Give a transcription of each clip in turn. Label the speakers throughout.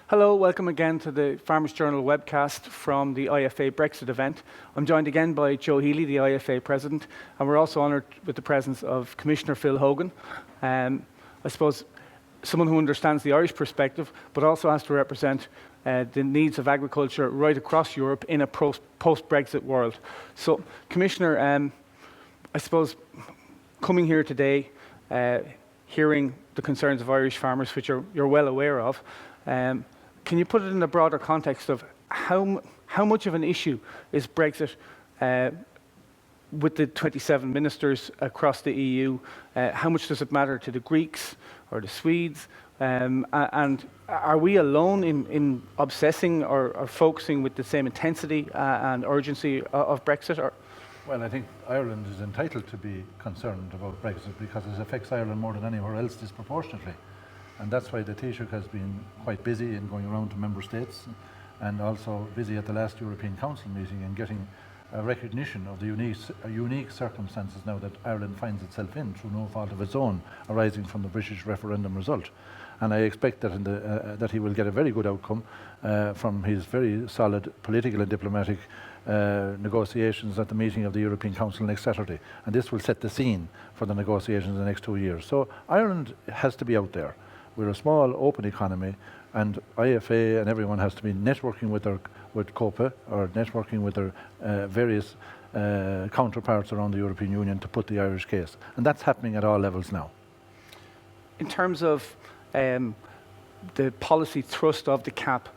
Speaker 1: Hello, welcome again to the Farmers Journal webcast from the IFA Brexit event. I'm joined again by Joe Healy, the IFA President, and we're also honoured with the presence of Commissioner Phil Hogan. I suppose someone who understands the Irish perspective, but also has to represent the needs of agriculture right across Europe in a post-Brexit world. So, Commissioner, I suppose coming here today, hearing the concerns of Irish farmers, which you're well aware of, can you put it in a broader context of how much of an issue is Brexit with the 27 ministers across the EU? How much does it matter to the Greeks or the Swedes? And are we alone in obsessing or focusing with the same intensity and urgency of Brexit? Or?
Speaker 2: Well, I think Ireland is entitled to be concerned about Brexit because it affects Ireland more than anywhere else disproportionately. And that's why the Taoiseach has been quite busy in going around to member states and also busy at the last European Council meeting and getting a recognition of the unique circumstances now that Ireland finds itself in through no fault of its own arising from the British referendum result. And I expect that, that he will get a very good outcome from his very solid political and diplomatic negotiations at the meeting of the European Council next Saturday. And this will set the scene for the negotiations in the next 2 years. So Ireland has to be out there. We're a small, open economy, and IFA and everyone has to be networking with COPA or networking with their various counterparts around the European Union to put the Irish case. And that's happening at all levels now.
Speaker 1: In terms of the policy thrust of the CAP,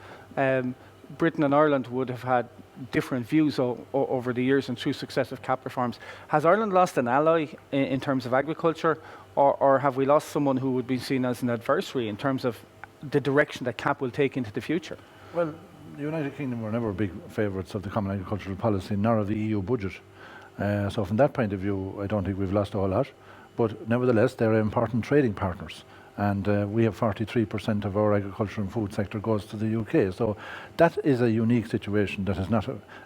Speaker 1: Britain and Ireland would have had different views over the years and through successive CAP reforms. Has Ireland lost an ally in terms of agriculture, or have we lost someone who would be seen as an adversary in terms of the direction that CAP will take into the future?
Speaker 2: Well, the United Kingdom were never big favourites of the Common Agricultural Policy, nor of the EU budget. So from that point of view, I don't think we've lost a whole lot. But nevertheless, they're important trading partners. And we have 43% of our agriculture and food sector goes to the UK. So that is a unique situation that is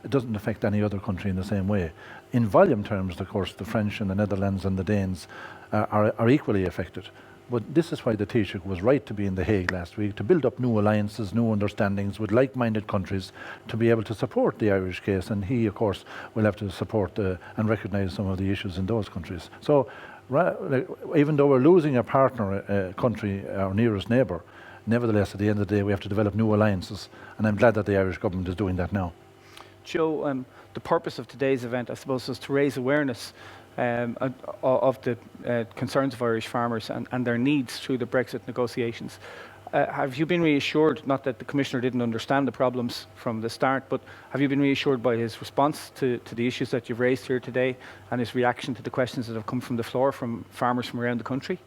Speaker 2: it doesn't affect any other country in the same way. In volume terms, of course, the French and the Netherlands and the Danes are equally affected. But this is why the Taoiseach was right to be in The Hague last week, to build up new alliances, new understandings with like-minded countries to be able to support the Irish case. And he, of course, will have to support and recognise some of the issues in those countries. So even though we're losing a partner country, our nearest neighbour, nevertheless, at the end of the day, we have to develop new alliances. And I'm glad that the Irish government is doing that now.
Speaker 1: Joe, the purpose of today's event, I suppose, is to raise awareness of the concerns of Irish farmers and their needs through the Brexit negotiations. Have you been reassured, not that the Commissioner didn't understand the problems from the start, but have you been reassured by his response to the issues that you've raised here today and his reaction to the questions that have come from the floor from farmers from around the country?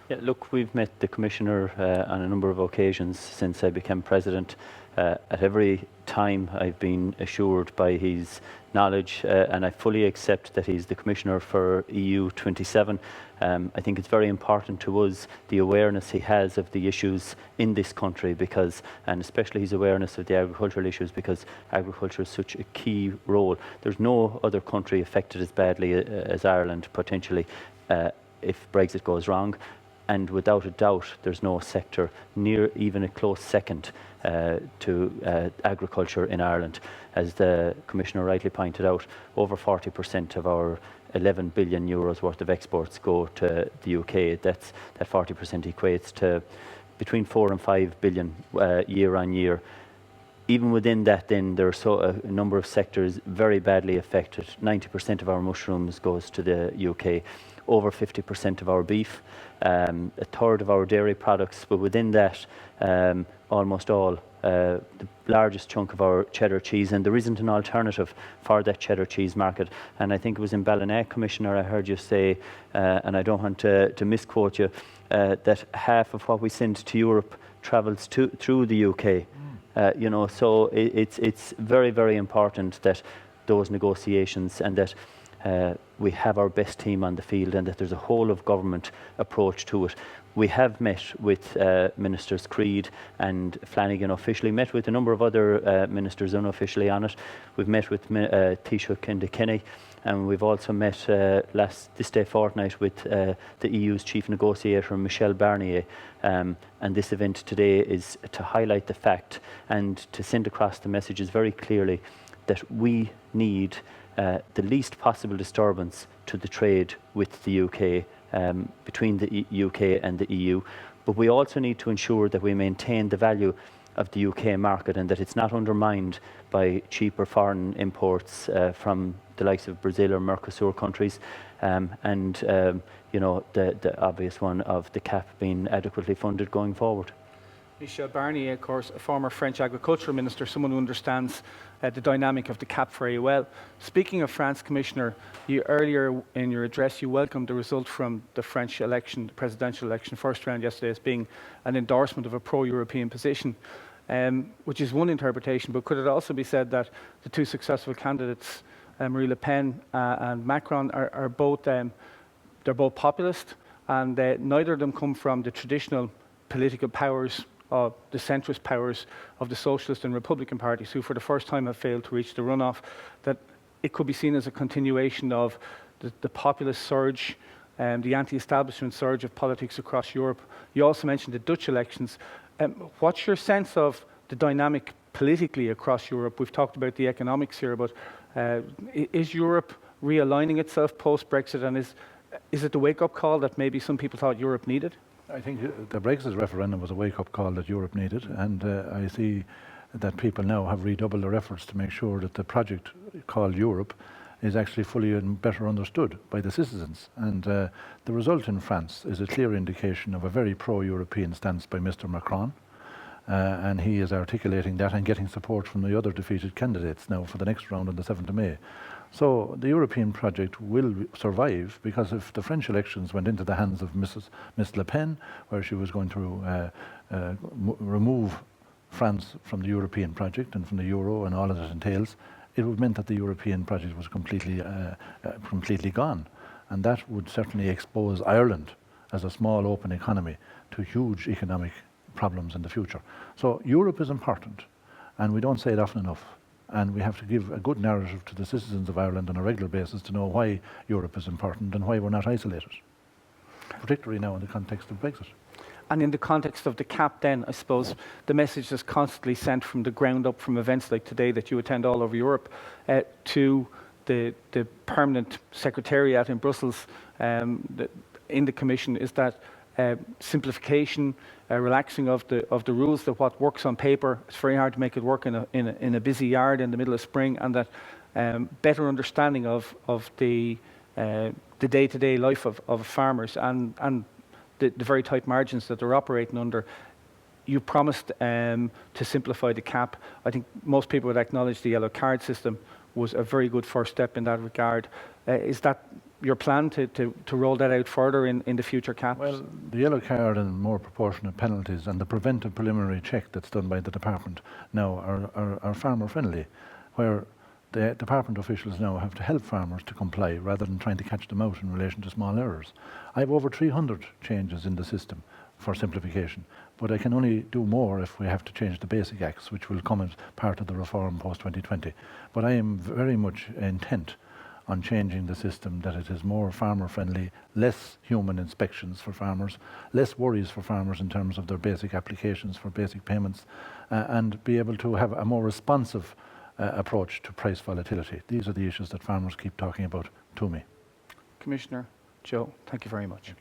Speaker 3: Yeah, look, we've met the Commissioner on a number of occasions since I became President. At every time I've been assured by his knowledge and I fully accept that he's the Commissioner for EU 27. I think it's very important to us the awareness he has of the issues in this country and especially his awareness of the agricultural issues, because agriculture is such a key role. There's no other country affected as badly as Ireland potentially if Brexit goes wrong. And without a doubt, there's no sector near even a close second to agriculture in Ireland. As the Commissioner rightly pointed out, over 40% of our 11 billion euros worth of exports go to the UK. That 40% equates to between 4 and 5 billion year on year. Even within that, then, there are a number of sectors very badly affected. 90% of our mushrooms goes to the UK, over 50% of our beef, a third of our dairy products, but within that, almost all, the largest chunk of our cheddar cheese, and there isn't an alternative for that cheddar cheese market. And I think it was in Ballina, Commissioner, I heard you say, and I don't want to misquote you, that half of what we send to Europe travels through the UK. So it's very, very important that those negotiations and that we have our best team on the field and that there's a whole of government approach to it. We have met with Ministers Creed and Flanagan officially, met with a number of other ministers unofficially on it. We've met with Taoiseach Kenny and we've also met this day fortnight with the EU's chief negotiator, Michel Barnier. And this event today is to highlight the fact and to send across the messages very clearly that we need the least possible disturbance to the trade with the UK, between the UK and the EU. But we also need to ensure that we maintain the value of the UK market and that it's not undermined by cheaper foreign imports from the likes of Brazil or Mercosur countries, you know, the obvious one of the CAP being adequately funded going forward.
Speaker 1: Michel Barnier, of course, a former French agricultural minister, someone who understands the dynamic of the CAP very well. Speaking of France, Commissioner, earlier in your address you welcomed the result from the French election, the presidential election, first round yesterday, as being an endorsement of a pro-European position, which is one interpretation, but could it also be said that the two successful candidates, Marine Le Pen and Macron, are both, they're both populist, and neither of them come from the traditional political powers, the centrist powers of the Socialist and Republican parties, who for the first time have failed to reach the runoff, that it could be seen as a continuation of the populist surge, the anti-establishment surge of politics across Europe. You also mentioned the Dutch elections. What's your sense of the dynamic politically across Europe? We've talked about the economics here, but is Europe realigning itself post-Brexit, and is it the wake-up call that maybe some people thought Europe needed?
Speaker 2: I think the Brexit referendum was a wake-up call that Europe needed, and I see that people now have redoubled their efforts to make sure that the project called Europe is actually fully and better understood by the citizens. And the result in France is a clear indication of a very pro-European stance by Mr. Macron, and he is articulating that and getting support from the other defeated candidates now for the next round on the 7th of May. So the European project will survive, because if the French elections went into the hands of Miss Le Pen, where she was going to remove France from the European project and from the euro and all that it entails, it would mean that the European project was completely gone. And that would certainly expose Ireland as a small open economy to huge economic problems in the future. So Europe is important, and we don't say it often enough. And we have to give a good narrative to the citizens of Ireland on a regular basis to know why Europe is important and why we're not isolated, particularly now in the context of Brexit.
Speaker 1: And in the context of the CAP then, I suppose, the message is constantly sent from the ground up, from events like today that you attend all over Europe, to the permanent secretariat in Brussels, in the Commission, is that simplification, relaxing of the rules, that what works on paper, it's very hard to make it work in a busy yard in the middle of spring, and that better understanding of the day-to-day life of farmers and the very tight margins that they're operating under. You promised to simplify the CAP. I think most people would acknowledge the yellow card system was a very good first step in that regard. Is that your plan to roll that out further in the future CAPs?
Speaker 2: Well, the yellow card and more proportionate penalties and the preventive preliminary check that's done by the department now are farmer friendly, where the department officials now have to help farmers to comply rather than trying to catch them out in relation to small errors. I have over 300 changes in the system for simplification, but I can only do more if we have to change the basic acts, which will come as part of the reform post-2020. But I am very much intent on changing the system, that it is more farmer friendly, less human inspections for farmers, less worries for farmers in terms of their basic applications for basic payments, and be able to have a more responsive approach to price volatility. These are the issues that farmers keep talking about to me.
Speaker 1: Commissioner Joe, thank you very much.